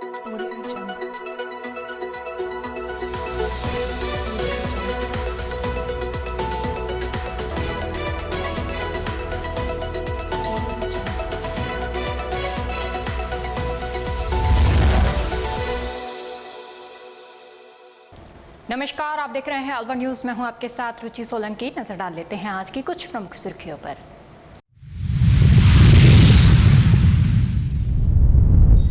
नमस्कार, आप देख रहे हैं अलवर न्यूज में हूं आपके साथ रुचि सोलंकी। नजर डाल लेते हैं आज की कुछ प्रमुख सुर्खियों पर।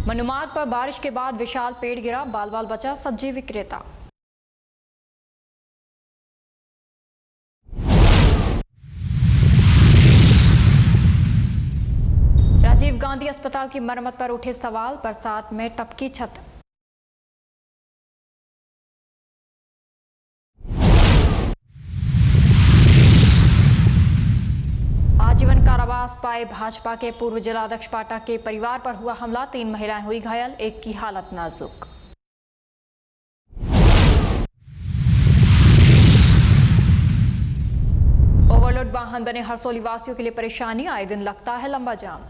मनुमार्ग पर बारिश के बाद विशाल पेड़ गिरा, बाल बाल बचा सब्जी विक्रेता। राजीव गांधी अस्पताल की मरम्मत पर उठे सवाल, बरसात में टपकी छत। आजीवन कारावास पाए भाजपा के पूर्व जिलाध्यक्ष पाठक के परिवार पर हुआ हमला, 3 महिलाएं हुई घायल, एक की हालत नाजुक। ओवरलोड वाहन बने हरसोली वासियों के लिए परेशानी, आए दिन लगता है लंबा जाम।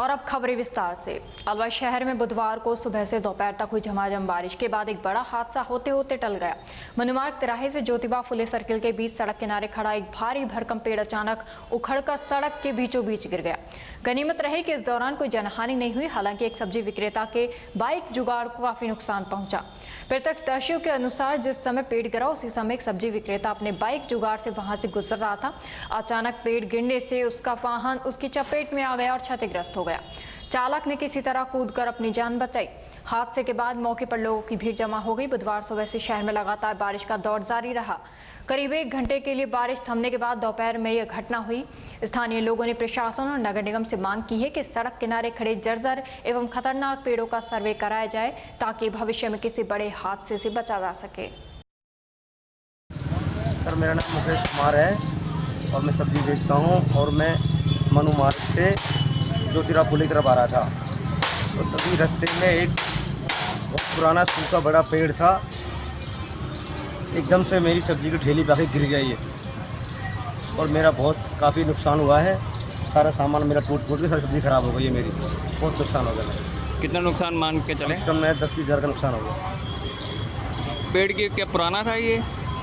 और अब खबरें विस्तार से। अलवर शहर में बुधवार को सुबह से दोपहर तक हुई झमाझम बारिश के बाद एक बड़ा हादसा होते होते टल गया। मनुमार्ग तिराहे से ज्योतिबा फुले सर्किल के बीच सड़क किनारे खड़ा एक भारी भरकम पेड़ अचानक उखड़कर सड़क के बीचों बीच गिर गया। गनीमत रही कि इस दौरान कोई जनहानि नहीं हुई। हालांकि एक सब्जी विक्रेता के बाइक जुगाड़ को काफी नुकसान पहुंचा। प्रत्यक्षदर्शियों के अनुसार जिस समय पेड़ गिरा उसी समय एक सब्जी विक्रेता अपने बाइक जुगाड़ से वहां से गुजर रहा था। अचानक पेड़ गिरने से उसका वाहन उसकी चपेट में आ गया और क्षतिग्रस्त हो गया। चालक ने किसी तरह कूदकर अपनी जान बचाई। हादसे के बाद मौके पर लोगों की भीड़ जमा हो गई। बुधवार सुबह से शहर में लगातार बारिश का दौर जारी रहा। करीब 1 घंटे के लिए बारिश थमने के बाद दोपहर में यह घटना हुई। स्थानीय लोगों ने प्रशासन और नगर निगम से मांग की है कि सड़क किनारे खड़े जर्जर एवं खतरनाक पेड़ों का सर्वे कराया जाए ताकि भविष्य में किसी बड़े हादसे से बचा जा सके। सर, मेरा नाम मुकेश कुमार है और मैं सब्जी बेचता हूँ और मैं मनुमार्ग से ज्योतिबा फुले की तरफ आ रहा था। तो तभी रास्ते में एक बहुत पुराना सूखा बड़ा पेड़ था, एकदम से मेरी सब्जी की ठेली पे आके गिर गई है और मेरा काफ़ी नुकसान हुआ है। सारा सामान मेरा टूट के सारी सब्ज़ी ख़राब हो गई है, मेरी बहुत नुकसान हो गया। कितना नुकसान मान के चले? कम 10-20 हज़ार का नुकसान हो गया। पेड़ की क्या पुराना था ये?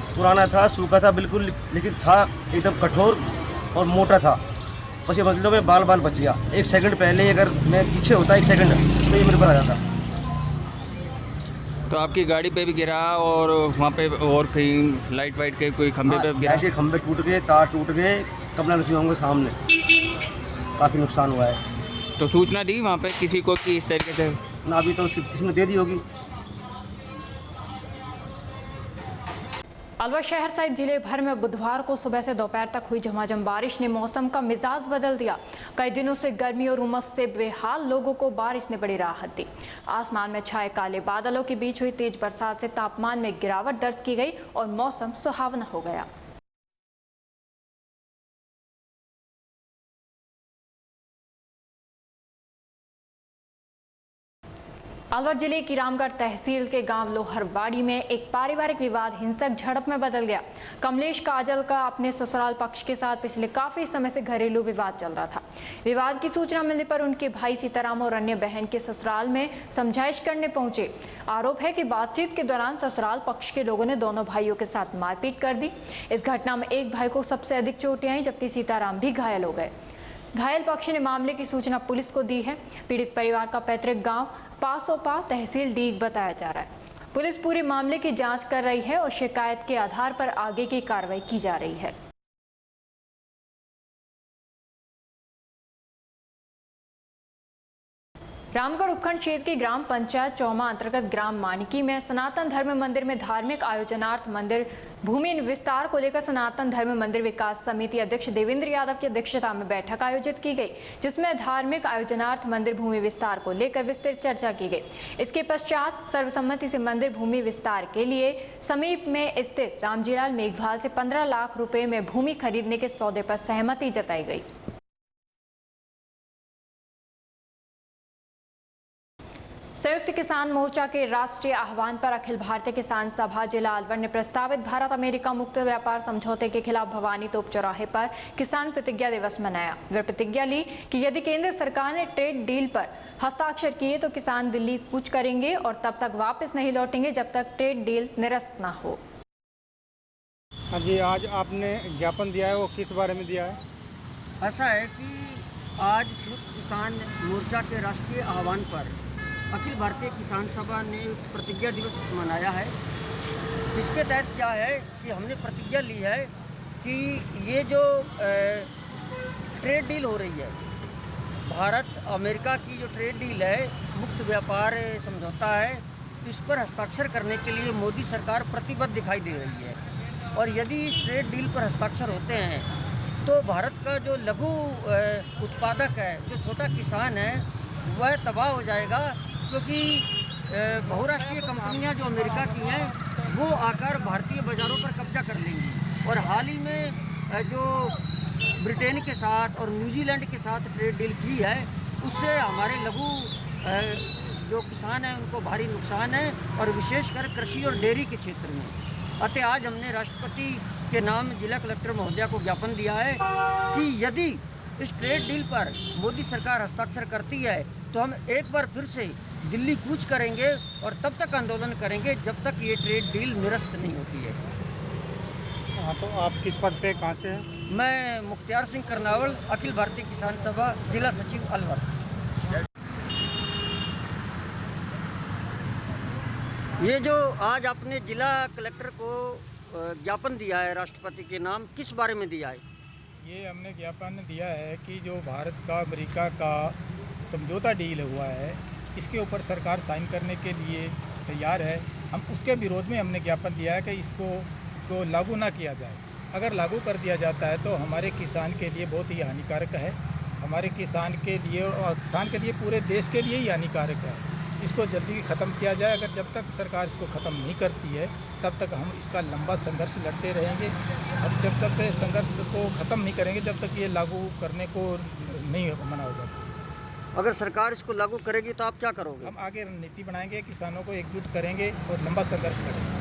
पुराना था, सूखा था बिल्कुल, लेकिन था एकदम कठोर और मोटा था। बस ये मतलब में बाल बच गया। 1 सेकंड पहले अगर मैं पीछे होता 1 सेकंड तो ये मेरे पर आ जाता। तो आपकी गाड़ी पे भी गिरा और वहाँ पे और कहीं लाइट वाइट के कोई खंभे पे गिरा? लाइट के खंभे टूट गए, तार टूट गए, कपड़ा नसीबों के सामने काफ़ी नुकसान हुआ है। तो सूचना दी वहाँ पे किसी को कि इस तरीके से? ना, अभी तो किसी ने दे दी होगी। अलवर शहर सहित जिले भर में बुधवार को सुबह से दोपहर तक हुई झमाझम बारिश ने मौसम का मिजाज बदल दिया। कई दिनों से गर्मी और उमस से बेहाल लोगों को बारिश ने बड़ी राहत दी। आसमान में छाए काले बादलों के बीच हुई तेज बरसात से तापमान में गिरावट दर्ज की गई और मौसम सुहावना हो गया। अलवर जिले की रामगढ़ तहसील के गांव लोहरवाड़ी में एक पारिवारिक विवाद हिंसक झड़प में बदल गया। कमलेश काजल का अपने ससुराल पक्ष के साथ पिछले काफी समय से घरेलू विवाद चल रहा था। विवाद की सूचना मिलने पर उनके भाई सीताराम और अन्य बहन के ससुराल में समझाइश करने पहुंचे। आरोप है कि बातचीत के दौरान ससुराल पक्ष के लोगों ने दोनों भाइयों के साथ मारपीट कर दी। इस घटना में एक भाई को सबसे अधिक चोटें आई, जबकि सीताराम भी घायल हो गए। घायल पक्ष ने मामले की सूचना पुलिस को दी है। पीड़ित परिवार का पैतृक गांव पासोपा तहसील डीग बताया जा रहा है। पुलिस पूरे मामले की जांच कर रही है और शिकायत के आधार पर आगे की कार्रवाई की जा रही है। रामगढ़ उपखंड क्षेत्र की ग्राम पंचायत चौमा अंतर्गत ग्राम मानिकी में सनातन धर्म मंदिर में धार्मिक आयोजनार्थ मंदिर भूमि विस्तार को लेकर सनातन धर्म मंदिर विकास समिति अध्यक्ष देवेंद्र यादव की अध्यक्षता में बैठक आयोजित की गई, जिसमें धार्मिक आयोजनार्थ मंदिर भूमि विस्तार को लेकर विस्तृत चर्चा की गई। इसके पश्चात सर्वसम्मति से मंदिर भूमि विस्तार के लिए समीप में स्थित रामजीलाल मेघवाल से 15 लाख रुपए में भूमि खरीदने के सौदे पर सहमति जताई गई। संयुक्त किसान मोर्चा के राष्ट्रीय आह्वान पर अखिल भारतीय किसान सभा जिला अलवर ने प्रस्तावित भारत अमेरिका मुक्त व्यापार समझौते के खिलाफ भवानी तोप चौराहे पर किसान प्रतिज्ञा दिवस मनाया। वे प्रतिज्ञा ली कि यदि केंद्र सरकार ने ट्रेड डील पर हस्ताक्षर किए तो किसान दिल्ली कूच करेंगे और तब तक वापस नहीं लौटेंगे जब तक ट्रेड डील निरस्त न हो। हाँ जी, आज आपने ज्ञापन दिया है, वो किस बारे में दिया है? ऐसा है कि आज संयुक्त किसान मोर्चा के राष्ट्रीय आह्वान पर अखिल भारतीय किसान सभा ने प्रतिज्ञा दिवस मनाया है। इसके तहत क्या है कि हमने प्रतिज्ञा ली है कि ये जो ट्रेड डील हो रही है, भारत अमेरिका की जो ट्रेड डील है, मुक्त व्यापार समझौता है, इस पर हस्ताक्षर करने के लिए मोदी सरकार प्रतिबद्ध दिखाई दे रही है। और यदि इस ट्रेड डील पर हस्ताक्षर होते हैं तो भारत का जो लघु उत्पादक है, जो छोटा किसान है, वह तबाह हो जाएगा, क्योंकि बहुराष्ट्रीय कंपनियां जो अमेरिका की हैं वो आकर भारतीय बाज़ारों पर कब्जा कर लेंगी। और हाल ही में जो ब्रिटेन के साथ और न्यूजीलैंड के साथ ट्रेड डील की है, उससे हमारे लघु जो किसान हैं उनको भारी नुकसान है, और विशेषकर कृषि और डेयरी के क्षेत्र में। अतः आज हमने राष्ट्रपति के नाम जिला कलेक्टर महोदया को ज्ञापन दिया है कि यदि इस ट्रेड डील पर मोदी सरकार हस्ताक्षर करती है तो हम एक बार फिर से दिल्ली कूच करेंगे और तब तक आंदोलन करेंगे जब तक ये ट्रेड डील निरस्त नहीं होती है। हाँ, तो आप किस पद पे, कहाँ से हैं? मैं मुख्तियार सिंह करनावल, अखिल भारतीय किसान सभा, जिला सचिव अलवर। ये जो आज आपने जिला कलेक्टर को ज्ञापन दिया है राष्ट्रपति के नाम, किस बारे में दिया है? ये हमने ज्ञापन दिया है कि जो भारत का अमेरिका का समझौता डील हुआ है, इसके ऊपर सरकार साइन करने के लिए तैयार है। हम उसके विरोध में हमने ज्ञापन दिया है कि इसको लागू ना किया जाए। अगर लागू कर दिया जाता है तो हमारे किसान के लिए बहुत ही हानिकारक है, हमारे किसान के लिए और किसान के लिए पूरे देश के लिए ही हानिकारक है। इसको जल्दी ख़त्म किया जाए। अगर जब तक सरकार इसको ख़त्म नहीं करती है तब तक हम इसका लंबा संघर्ष लड़ते रहेंगे, और जब तक संघर्ष को ख़त्म नहीं करेंगे जब तक ये लागू करने को नहीं मना हो जाता। अगर सरकार इसको लागू करेगी तो आप क्या करोगे? हम आगे रणनीति बनाएंगे, किसानों को एकजुट करेंगे और लंबा संघर्ष लड़ेंगे।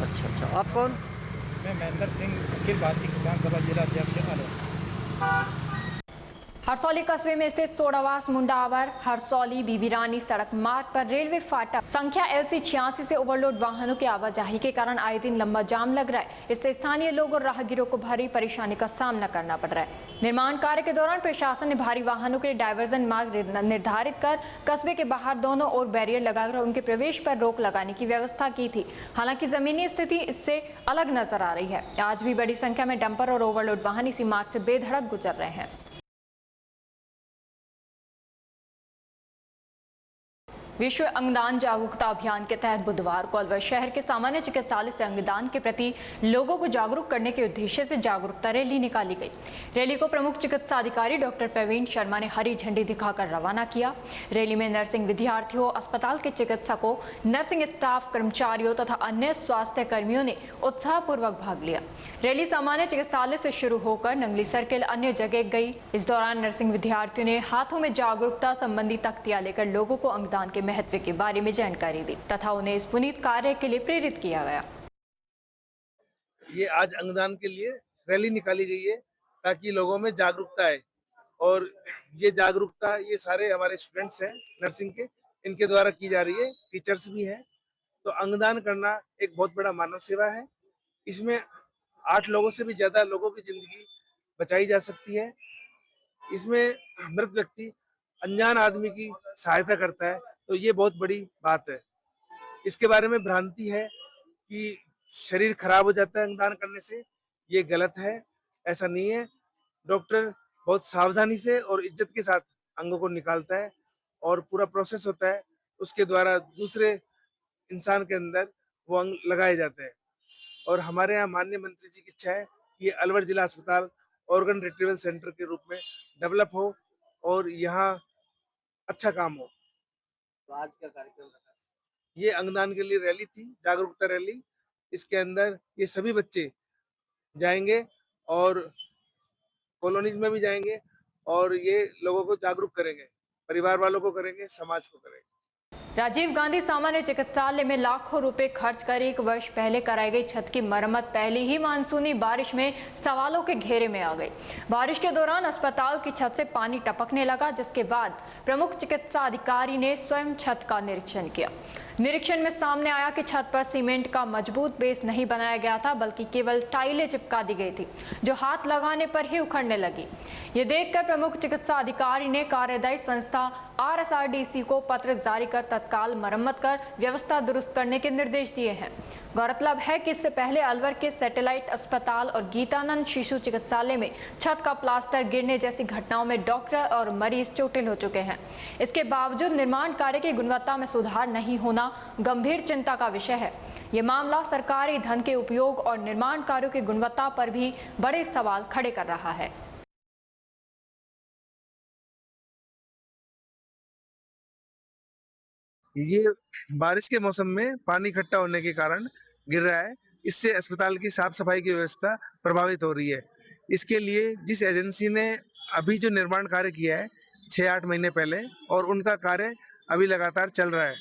अच्छा, आप कौन? मैं महेंद्र सिंह, अखिल भारतीय किसान सभा जिला अध्यक्ष अलवर। हरसौली कस्बे में स्थित सोडावास मुंडावर हरसौली बीबी रानी सड़क मार्ग पर रेलवे फाटक संख्या LC 86 से ओवरलोड वाहनों की आवाजाही के कारण आए दिन लंबा जाम लग रहा है। इससे स्थानीय लोग और राहगीरों को भारी परेशानी का सामना करना पड़ रहा है। निर्माण कार्य के दौरान प्रशासन ने भारी वाहनों के लिए डायवर्जन मार्ग निर्धारित कर कस्बे के बाहर दोनों ओर बैरियर लगाकर उनके प्रवेश पर रोक लगाने की व्यवस्था की थी। हालांकि जमीनी स्थिति इससे अलग नजर आ रही है। आज भी बड़ी संख्या में डंपर और ओवरलोड वाहन इसी मार्ग से बेधड़क गुजर रहे हैं। विश्व अंगदान जागरूकता अभियान के तहत बुधवार को अलवर शहर के सामान्य चिकित्सालय से अंगदान के प्रति लोगों को जागरूक करने के उद्देश्य से जागरूकता रैली निकाली गई। रैली को प्रमुख चिकित्सा अधिकारी डॉक्टर प्रवीण शर्मा ने हरी झंडी दिखाकर रवाना किया। रैली में नर्सिंग विद्यार्थियों, अस्पताल के चिकित्सकों, नर्सिंग स्टाफ, कर्मचारियों तथा अन्य स्वास्थ्य कर्मियों ने उत्साहपूर्वक भाग लिया। रैली सामान्य चिकित्सालय से शुरू होकर नंगली सर्किल अन्य जगह गई। इस दौरान नर्सिंग विद्यार्थियों ने हाथों में जागरूकता संबंधी तख्तियां लेकर लोगों को अंगदान के महत्व के बारे में जानकारी दी तथा उन्हें इस पुनीत कार्य के लिए प्रेरित किया गया। ये आज अंगदान के लिए रैली निकाली गई है ताकि लोगों में जागरूकता है, और ये जागरूकता ये सारे हमारे स्टूडेंट्स हैं नर्सिंग के, इनके द्वारा की जा रही है, टीचर्स भी हैं। तो अंगदान करना एक बहुत बड़ा मानव सेवा है। इसमें 8 लोगों से भी ज्यादा लोगों की जिंदगी बचाई जा सकती है। इसमें मृत व्यक्ति अनजान आदमी की सहायता करता है, तो ये बहुत बड़ी बात है। इसके बारे में भ्रांति है कि शरीर खराब हो जाता है अंगदान करने से, ये गलत है, ऐसा नहीं है। डॉक्टर बहुत सावधानी से और इज्जत के साथ अंगों को निकालता है और पूरा प्रोसेस होता है, उसके द्वारा दूसरे इंसान के अंदर वो अंग लगाए जाते हैं। और हमारे यहाँ माननीय मंत्री जी की इच्छा है कि ये अलवर जिला अस्पताल ऑर्गन रिट्रीवल सेंटर के रूप में डेवलप हो और यहाँ अच्छा काम हो। तो आज का कार्यक्रम रखा, ये अंगदान के लिए रैली थी, जागरूकता रैली। इसके अंदर ये सभी बच्चे जाएंगे और कॉलोनीज में भी जाएंगे और ये लोगों को जागरूक करेंगे, परिवार वालों को करेंगे, समाज को करेंगे। राजीव गांधी सामान्य चिकित्सालय में लाखों रुपए खर्च कर 1 वर्ष पहले कराई गई छत की मरम्मत पहली ही मानसूनी बारिश में सवालों के घेरे में आ गई। बारिश के दौरान अस्पताल की छत से पानी टपकने लगा, जिसके बाद प्रमुख चिकित्सा अधिकारी ने स्वयं छत का निरीक्षण किया। निरीक्षण में सामने आया कि छत पर सीमेंट का मजबूत बेस नहीं बनाया गया था, बल्कि केवल टाइलें चिपका दी गई थी, जो हाथ लगाने पर ही उखड़ने लगी। ये देखकर प्रमुख चिकित्सा अधिकारी ने कार्यदायी संस्था RSRDC को पत्र जारी कर तत्काल मरम्मत कर व्यवस्था दुरुस्त करने के निर्देश दिए हैं। गौरतलब है कि इससे पहले अलवर के सैटेलाइट अस्पताल और गीतानंद शिशु चिकित्सालय में छत का प्लास्टर गिरने जैसी घटनाओं में डॉक्टर और मरीज चोटिल हो चुके हैं। इसके बावजूद निर्माण कार्य की गुणवत्ता में सुधार नहीं होना गंभीर चिंता का विषय है। ये मामला सरकारी धन के उपयोग और निर्माण कार्यों की गुणवत्ता पर भी बड़े सवाल खड़े कर रहा है। ये बारिश के मौसम में पानी इकट्ठा होने के कारण गिर रहा है। इससे अस्पताल की साफ सफाई की व्यवस्था प्रभावित हो रही है। इसके लिए जिस एजेंसी ने अभी जो निर्माण कार्य किया है 6-8 महीने पहले, और उनका कार्य अभी लगातार चल रहा है,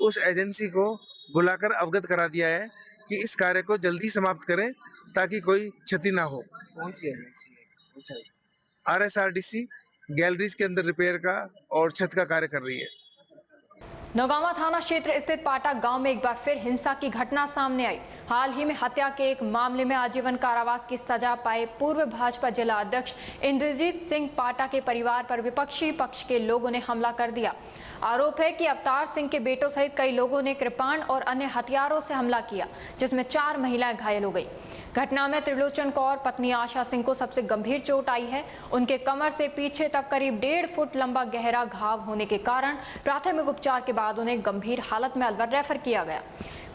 उस एजेंसी को बुलाकर अवगत करा दिया है कि इस कार्य को जल्दी समाप्त करें ताकि कोई क्षति ना हो। कौन सी एजेंसी है? RSRDC गैलरीज के अंदर रिपेयर का और छत का कार्य कर रही है। नौगांवा थाना क्षेत्र स्थित पाटा गांव में एक बार फिर हिंसा की घटना सामने आई। हाल ही में हत्या के एक मामले में आजीवन कारावास की सजा पाए पूर्व भाजपा जिला अध्यक्ष इंद्रजीत सिंह पाटा के परिवार पर विपक्षी पक्ष के लोगों ने हमला कर दिया। आरोप है कि अवतार सिंह के बेटों सहित कई लोगों ने कृपाण और अन्य हथियारों से हमला किया, जिसमें 4 महिलाएं घायल हो गई। घटना में त्रिलोचन कौर पत्नी आशा सिंह को सबसे गंभीर चोट आई है। उनके कमर से पीछे तक करीब 1.5 फुट लंबा गहरा घाव होने के कारण प्राथमिक उपचार के बाद उन्हें गंभीर हालत में अलवर रेफर किया गया।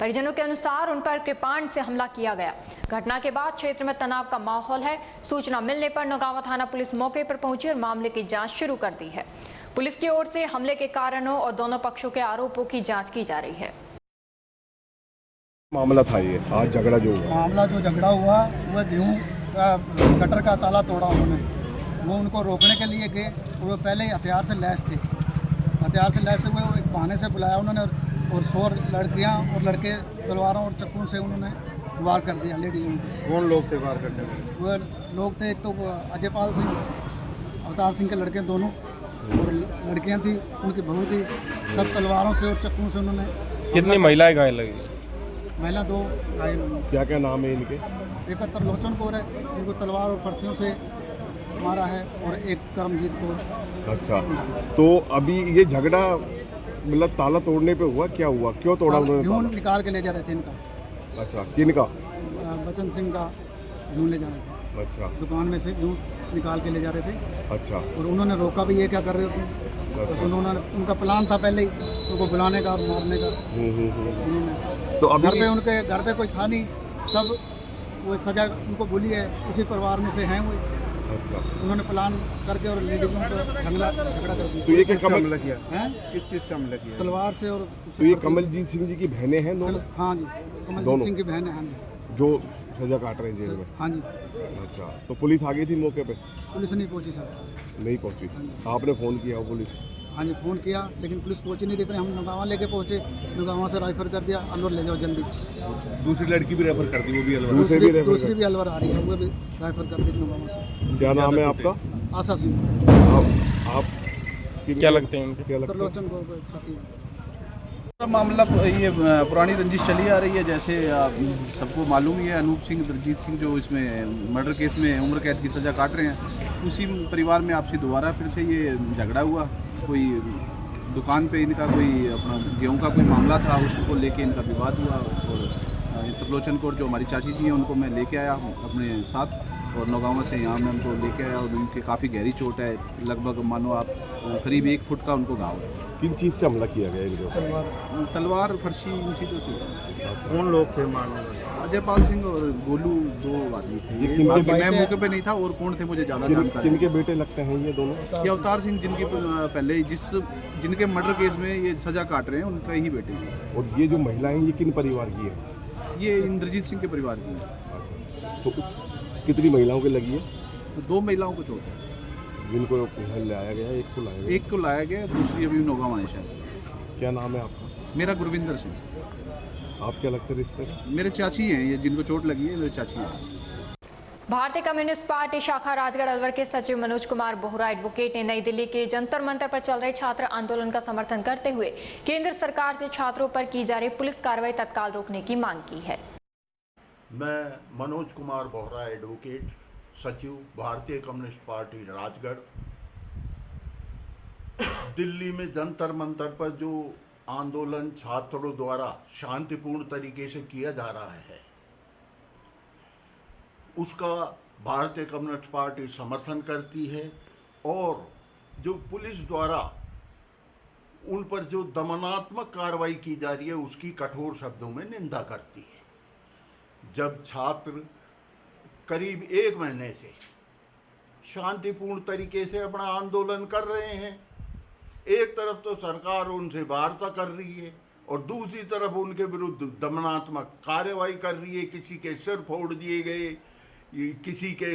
परिजनों के अनुसार उन पर कृपाण से हमला किया गया। घटना के बाद क्षेत्र में तनाव का माहौल है। सूचना मिलने पर नौगांवा थाना पुलिस मौके पर पहुंची और मामले की जांच शुरू कर दी है। पुलिस की ओर से हमले के कारणों और दोनों पक्षों के आरोपों की जांच की जा रही है। मामला था ये आज झगड़ा जो हुआ? मामला जो झगड़ा हुआ वह गेहूँ का शटर का ताला तोड़ा उन्होंने। वो उनको रोकने के लिए गए, वो पहले ही हथियार से लैस थे। हथियार से लैस थे, वो एक बहाने से बुलाया उन्होंने और 100 लड़कियाँ और लड़के तलवारों और चक्कू से उन्होंने वार कर दिया लेडीजों को। कौन लोग थे वार करने वाले? वो लोग थे, एक तो अजयपाल सिंह, अवतार सिंह के लड़के दोनों, और लड़कियाँ थी, उनकी बहू थी। सब तलवारों से और चक्कू से उन्होंने। कितनी महिलाएं घायल लगी? महिला 2 घायल हुई। क्या क्या नाम है इनके? एक त्रिलोचन कौर है, इनको तलवार और फरसियों से मारा है, और एक करमजीत कौर। अच्छा, तो अभी ये झगड़ा मतलब ताला तोड़ने पे हुआ? क्या हुआ, क्यों तोड़ा उन्होंने यूं ताला? निकाल के ले जा रहे थे इनका। अच्छा, किनका? बचन सिंह का यूं ले जा रहे थे। अच्छा दुकान में से यूं निकाल के ले जा रहे थे, अच्छा और उन्होंने रोका भी, ये क्या कर रहे हो तुम? अच्छा। उन्होंने, उनका प्लान था पहले ही उनको बुलाने का और मारने का। उन्होंने तो अभी घर पे, उनके घर पे कोई था नहीं, सब वो सजा उनको बोली है, उसी परिवार में से हैं वो। अच्छा, उन्होंने प्लान करके और लेडीजों पर झगड़ा कर दिया। तो ये क्या कमल हैं? किस चीज़ से हमला किया? तलवार से। और तो ये कमलजीत सिंह जी की बहनें हैं दोनों? हाँ जी, दोनों? कमलजीत सिंह की बहन है। हाँ जी, जो सजा काट रहे हैं जेल में? हाँ जी। अच्छा, तो पुलिस आ गई थी मौके पे? पुलिस नहीं पहुंची सर। नहीं पहुंची? आपने फ़ोन किया हो पुलिस? हाँ जी, फ़ोन किया, लेकिन पुलिस पहुंची नहीं देते। हम नौगांवा लेके पहुंचे, नौगांवा से रेफर कर दिया, अलवर ले जाओ जल्दी। दूसरी लड़की भी रेफर कर दी, वो भी अलवर? दूसरी भी अलवर आ रही है, वो भी रेफर कर दी नौगांवा से। क्या नाम है आपका? आशा सिंह। आप क्या लगते हैं उनके? क्या लगता है? त्रिलोचन कौर को पति है। मामला ये पुरानी रंजिश चली आ रही है। जैसे सबको मालूम ही है, अनूप सिंह, इंद्रजीत सिंह जो इसमें मर्डर केस में उम्र कैद की सज़ा काट रहे हैं, उसी परिवार में आपसी दोबारा फिर से ये झगड़ा हुआ। कोई दुकान पे इनका कोई अपना गेहूं का कोई मामला था, उसको लेके इनका विवाद हुआ। और त्रिलोचन कौर जो हमारी चाची जी हैं, उनको मैं लेके आया अपने साथ, और नौगांवा से यहाँ मैं उनको लेके आया, और उनके काफ़ी गहरी चोट है, लगभग मानो आप करीब 1 फुट का उनको घाव है। किन चीज़ से हमला किया गया इनके ऊपर? तलवार, फर्शी, इन चीज़ों से। कौन लोग थे मारने वाले? अजयपाल सिंह और गोलू 2 आदमी थे। ये किनके बाकी मैं बेटे? मौके पे नहीं था, और कौन थे मुझे ज़्यादा जानकारी नहीं। किनके बेटे लगते हैं ये दोनों? ये अवतार सिंह, जिनकी पहले जिनके मर्डर केस में ये सज़ा काट रहे हैं, उनका ही बेटे हैं। और ये जो महिलाएं हैं, ये किन परिवार की है? ये इंद्रजीत सिंह के परिवार की है। अच्छा, तो कितनी महिलाओं की लगी है? तो 2 महिलाओं को चोट है। जिनको लाया गया, एक को लाया गया? एक को लाया गया, दूसरी अभी नौगांवा है शायद। क्या नाम है आपका? मेरा गुरविंदर सिंह। आप क्या लगते रिश्ते? मेरे चाची हैं, ये जिनको चोट लगी है मेरे चाची हैं। भारतीय कम्युनिस्ट पार्टी शाखा राजगढ़ अलवर के सचिव मनोज कुमार बोहरा एडवोकेट ने नई दिल्ली के जंतर मंतर पर चल रहे छात्र आंदोलन का समर्थन करते हुए केंद्र सरकार से छात्रों पर की जा रही पुलिस कार्रवाई तत्काल रोकने की मांग की है। मैं मनोज कुमार बोहरा एडवोकेट सचिव भारतीय कम्युनिस्ट पार्टी राजगढ़, दिल्ली में जंतर मंतर पर जो आंदोलन छात्रों द्वारा शांतिपूर्ण तरीके से किया जा रहा है उसका भारतीय कम्युनिस्ट पार्टी समर्थन करती है और जो पुलिस द्वारा उन पर जो दमनात्मक कार्रवाई की जा रही है उसकी कठोर शब्दों में निंदा करती है। जब छात्र करीब 1 महीने से शांतिपूर्ण तरीके से अपना आंदोलन कर रहे हैं, एक तरफ तो सरकार उनसे वार्ता कर रही है और दूसरी तरफ उनके विरुद्ध दमनात्मक कार्रवाई कर रही है। किसी के सिर फोड़ दिए गए, किसी के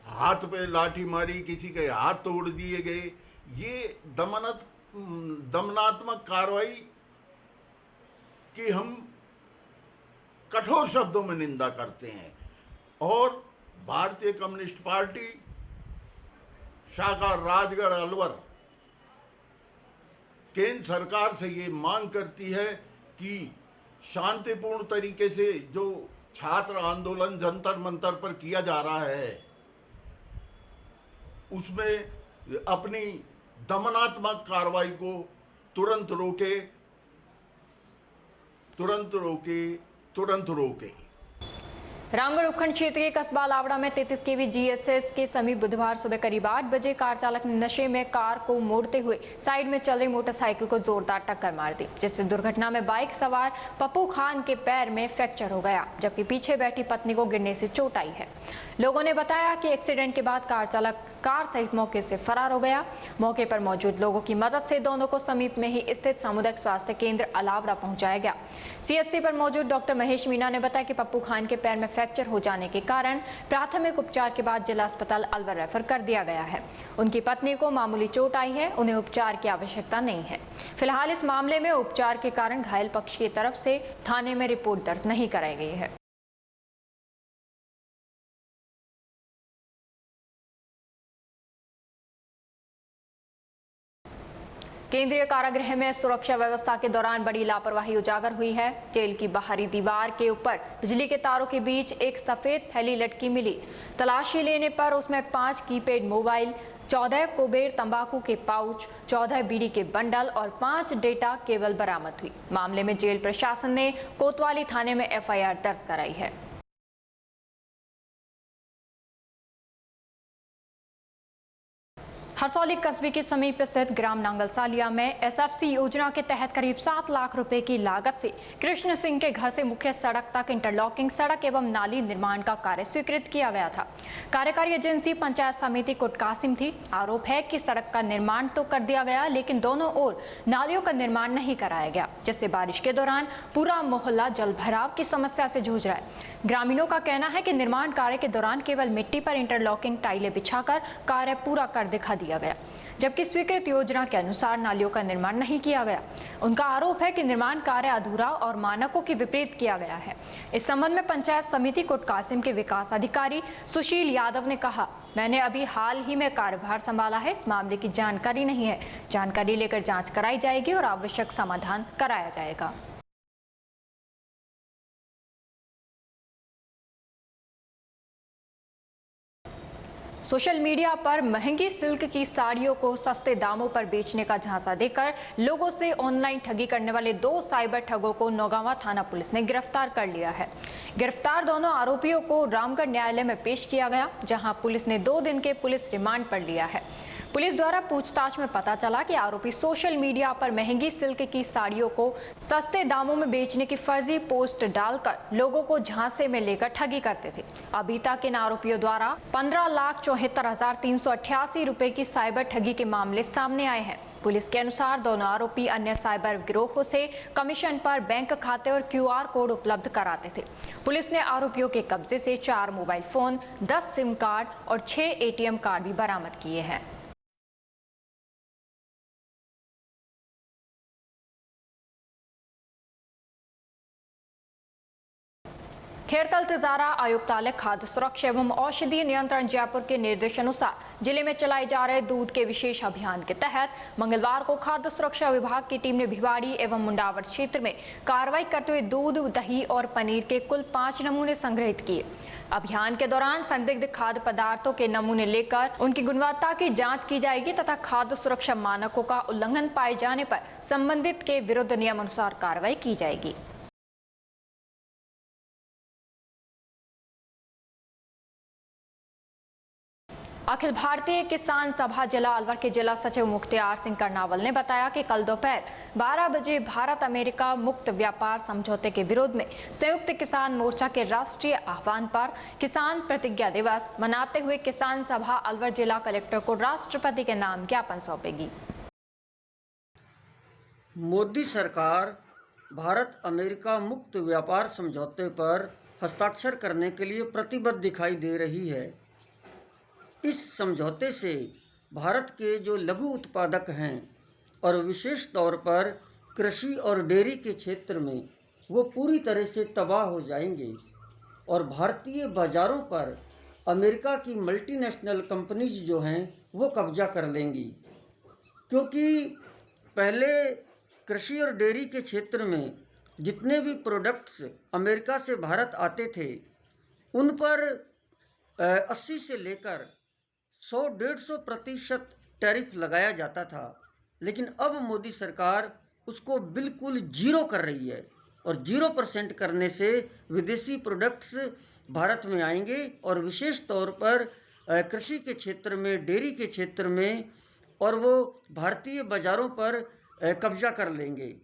हाथ पे लाठी मारी, किसी के हाथ तोड़ दिए गए। ये दमनात्मक कार्रवाई की हम कठोर शब्दों में निंदा करते हैं और भारतीय कम्युनिस्ट पार्टी शाखा राजगढ़ अलवर केंद्र सरकार से ये मांग करती है कि शांतिपूर्ण तरीके से जो छात्र आंदोलन जंतर मंतर पर किया जा रहा है उसमें अपनी दमनात्मक कार्रवाई को तुरंत रोके। रामगढ़ उपखंड क्षेत्र के कस्बा लावड़ा में 33 केवी GSS के समीप बुधवार सुबह करीब 8 बजे कार चालक ने नशे में कार को मोड़ते हुए साइड में चल रही मोटरसाइकिल को जोरदार टक्कर मार दी, जिससे दुर्घटना में बाइक सवार पप्पू खान के पैर में फ्रैक्चर हो गया, जबकि पीछे बैठी पत्नी को गिरने से चोट आई है। लोगों ने बताया कि एक्सीडेंट के बाद कार चालक कार सहित मौके से फरार हो गया। मौके पर मौजूद लोगों की मदद से दोनों को समीप में ही स्थित सामुदायिक स्वास्थ्य केंद्र अलावड़ा पहुंचाया गया। CHC पर मौजूद डॉक्टर महेश मीणा ने बताया कि पप्पू खान के पैर में फ्रैक्चर हो जाने के कारण प्राथमिक उपचार के बाद जिला अस्पताल अलवर रेफर कर दिया गया है। उनकी पत्नी को मामूली चोट आई है, उन्हें उपचार की आवश्यकता नहीं है। फिलहाल इस मामले में उपचार के कारण घायल पक्ष की तरफ से थाने में रिपोर्ट दर्ज नहीं कराई गई है। केंद्रीय कारागृह में सुरक्षा व्यवस्था के दौरान बड़ी लापरवाही उजागर हुई है। जेल की बाहरी दीवार के ऊपर बिजली के तारों के बीच एक सफेद थैली लटकी मिली। तलाशी लेने पर उसमें 5 कीपैड मोबाइल, 14 कुबेर तंबाकू के पाउच, 14 बीड़ी के बंडल और 5 डेटा केबल बरामद हुई। मामले में जेल प्रशासन ने कोतवाली थाने में FIR दर्ज कराई है। हरसौली कस्बे के समीप स्थित ग्राम नांगलसालिया में SFC योजना के तहत करीब 7 लाख रुपए की लागत से कृष्ण सिंह के घर से मुख्य सड़क तक इंटरलॉकिंग सड़क एवं नाली निर्माण का कार्य स्वीकृत किया गया था। कार्यकारी एजेंसी पंचायत समिति कोटकासिम थी। आरोप है कि सड़क का निर्माण तो कर दिया गया, लेकिन दोनों ओर नालियों का निर्माण नहीं कराया गया, जिससे बारिश के दौरान पूरा मोहल्ला जल भराव की समस्या से जूझ रहा है। ग्रामीणों का कहना है कि निर्माण कार्य के दौरान केवल मिट्टी पर इंटरलॉकिंग टाइलें बिछाकर कार्य पूरा कर दिखा दिया गया, जबकि स्वीकृत योजना के अनुसार नालियों का निर्माण नहीं किया गया। उनका आरोप है कि निर्माण कार्य अधूरा और मानकों के विपरीत किया गया है। इस संबंध में पंचायत समिति कोटकासिम के विकास अधिकारी सुशील यादव ने कहा, मैंने अभी हाल ही में कार्यभार संभाला है, इस मामले की जानकारी नहीं है। जानकारी लेकर जांच कराई जाएगी और आवश्यक समाधान कराया जाएगा। सोशल मीडिया पर महंगी सिल्क की साड़ियों को सस्ते दामों पर बेचने का झांसा देकर लोगों से ऑनलाइन ठगी करने वाले 2 साइबर ठगों को नौगांवा थाना पुलिस ने गिरफ्तार कर लिया है। गिरफ्तार दोनों आरोपियों को रामगढ़ न्यायालय में पेश किया गया, जहां पुलिस ने 2 दिन के पुलिस रिमांड पर लिया है। पुलिस द्वारा पूछताछ में पता चला कि आरोपी सोशल मीडिया पर महंगी सिल्क की साड़ियों को सस्ते दामों में बेचने की फर्जी पोस्ट डालकर लोगों को झांसे में लेकर ठगी करते थे। अभी तक इन आरोपियों द्वारा 15,74,388 रुपए की साइबर ठगी के मामले सामने आए हैं। पुलिस के अनुसार दोनों आरोपी अन्य साइबर गिरोहों से कमीशन पर बैंक खाते और QR कोड उपलब्ध कराते थे। पुलिस ने आरोपियों के कब्जे से 4 मोबाइल फोन, 10 सिम कार्ड और 6 ATM कार्ड भी बरामद किए हैं। खेरतल तिजारा आयुक्तालय खाद्य सुरक्षा एवं औषधि नियंत्रण जयपुर के निर्देशानुसार जिले में चलाए जा रहे दूध के विशेष अभियान के तहत मंगलवार को खाद्य सुरक्षा विभाग की टीम ने भिवाड़ी एवं मुंडावर क्षेत्र में कार्रवाई करते हुए दूध, दही और पनीर के कुल 5 नमूने संग्रहित किए। अभियान के दौरान संदिग्ध खाद्य पदार्थों के नमूने लेकर उनकी गुणवत्ता की जांच की जाएगी तथा खाद्य सुरक्षा मानकों का उल्लंघन पाए जाने पर संबंधित के विरुद्ध नियमानुसार कार्रवाई की जाएगी। अखिल भारतीय किसान सभा जिला अलवर के जिला सचिव मुख्तियार सिंह करनावल ने बताया कि कल दोपहर 12 बजे भारत अमेरिका मुक्त व्यापार समझौते के विरोध में संयुक्त किसान मोर्चा के राष्ट्रीय आह्वान पर किसान प्रतिज्ञा दिवस मनाते हुए किसान सभा अलवर जिला कलेक्टर को राष्ट्रपति के नाम ज्ञापन सौंपेगी। मोदी सरकार भारत अमेरिका मुक्त व्यापार समझौते पर हस्ताक्षर करने के लिए प्रतिबद्ध दिखाई दे रही है। इस समझौते से भारत के जो लघु उत्पादक हैं और विशेष तौर पर कृषि और डेयरी के क्षेत्र में वो पूरी तरह से तबाह हो जाएंगे और भारतीय बाज़ारों पर अमेरिका की मल्टीनेशनल कंपनीज जो हैं वो कब्जा कर लेंगी, क्योंकि पहले कृषि और डेयरी के क्षेत्र में जितने भी प्रोडक्ट्स अमेरिका से भारत आते थे उन पर 80 से लेकर 100-150% टैरिफ लगाया जाता था, लेकिन अब मोदी सरकार उसको बिल्कुल जीरो कर रही है और 0% करने से विदेशी प्रोडक्ट्स भारत में आएंगे और विशेष तौर पर कृषि के क्षेत्र में, डेयरी के क्षेत्र में, और वो भारतीय बाज़ारों पर कब्जा कर लेंगे।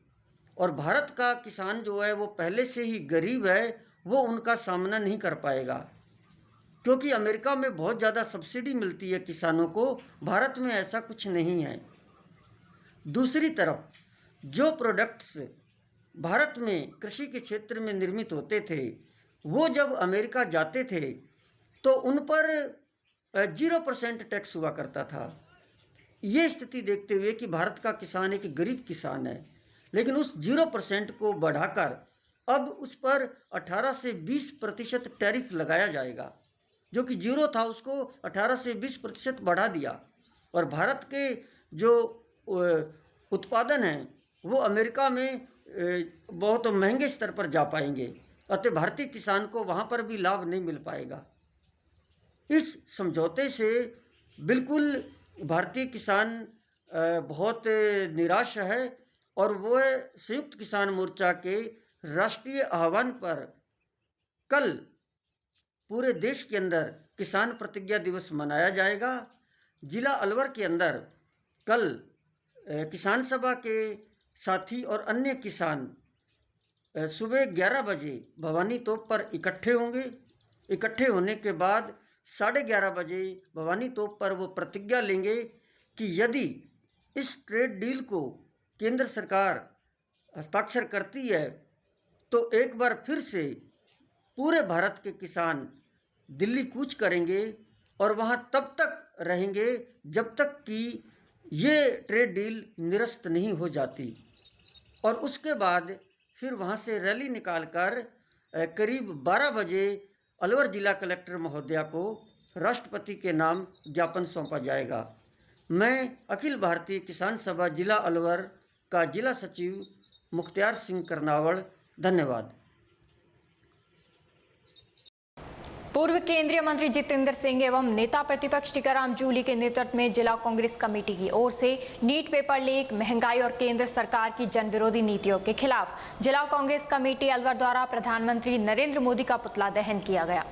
और भारत का किसान जो है वो पहले से ही गरीब है, वो उनका सामना नहीं कर पाएगा, क्योंकि अमेरिका में बहुत ज़्यादा सब्सिडी मिलती है किसानों को, भारत में ऐसा कुछ नहीं है। दूसरी तरफ जो प्रोडक्ट्स भारत में कृषि के क्षेत्र में निर्मित होते थे वो जब अमेरिका जाते थे तो उन पर 0% टैक्स हुआ करता था। ये स्थिति देखते हुए कि भारत का किसान एक गरीब किसान है, लेकिन उस 0% को बढ़ाकर अब उस पर 18 से 20% टैरिफ लगाया जाएगा। जो कि 0 था उसको 18 से 20% बढ़ा दिया और भारत के जो उत्पादन हैं वो अमेरिका में बहुत महंगे स्तर पर जा पाएंगे, अतः भारतीय किसान को वहाँ पर भी लाभ नहीं मिल पाएगा। इस समझौते से बिल्कुल भारतीय किसान बहुत निराश है और वो संयुक्त किसान मोर्चा के राष्ट्रीय आह्वान पर कल पूरे देश के अंदर किसान प्रतिज्ञा दिवस मनाया जाएगा। जिला अलवर के अंदर कल किसान सभा के साथी और अन्य किसान सुबह 11 बजे भवानी तोप पर इकट्ठे होंगे। इकट्ठे होने के बाद 11:30 बजे भवानी तोप पर वो प्रतिज्ञा लेंगे कि यदि इस ट्रेड डील को केंद्र सरकार हस्ताक्षर करती है तो एक बार फिर से पूरे भारत के किसान दिल्ली कूच करेंगे और वहाँ तब तक रहेंगे जब तक कि ये ट्रेड डील निरस्त नहीं हो जाती, और उसके बाद फिर वहाँ से रैली निकालकर करीब 12 बजे अलवर जिला कलेक्टर महोदया को राष्ट्रपति के नाम ज्ञापन सौंपा जाएगा। मैं अखिल भारतीय किसान सभा जिला अलवर का जिला सचिव मुख्तियार सिंह करनावल, धन्यवाद। पूर्व केंद्रीय मंत्री जितेंद्र सिंह एवं नेता प्रतिपक्ष टीकाराम जूली के नेतृत्व में जिला कांग्रेस कमेटी की ओर से नीट पेपर लीक, महंगाई और केंद्र सरकार की जन विरोधी नीतियों के खिलाफ जिला कांग्रेस कमेटी अलवर द्वारा प्रधानमंत्री नरेंद्र मोदी का पुतला दहन किया गया।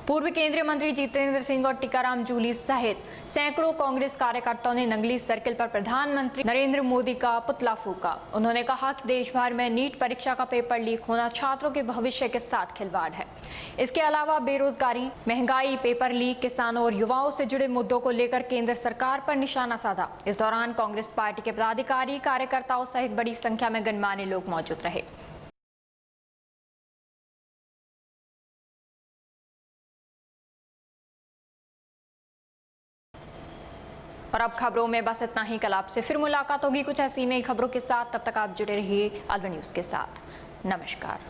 पूर्व केंद्रीय मंत्री जितेंद्र सिंह और टीकाराम जूली सहित सैकड़ों कांग्रेस कार्यकर्ताओं ने नंगली सर्किल पर प्रधानमंत्री नरेंद्र मोदी का पुतला फूंका। उन्होंने कहा कि देश भर में नीट परीक्षा का पेपर लीक होना छात्रों के भविष्य के साथ खिलवाड़ है। इसके अलावा बेरोजगारी, महंगाई, पेपर लीक, किसानों और युवाओं से जुड़े मुद्दों को लेकर केंद्र सरकार पर निशाना साधा। इस दौरान कांग्रेस पार्टी के पदाधिकारी, कार्यकर्ताओं सहित बड़ी संख्या में गणमान्य लोग मौजूद रहे। और अब खबरों में बस इतना ही। कल आपसे फिर मुलाकात होगी कुछ ऐसी नई खबरों के साथ। तब तक आप जुड़े रहिए अलवर न्यूज के साथ। नमस्कार।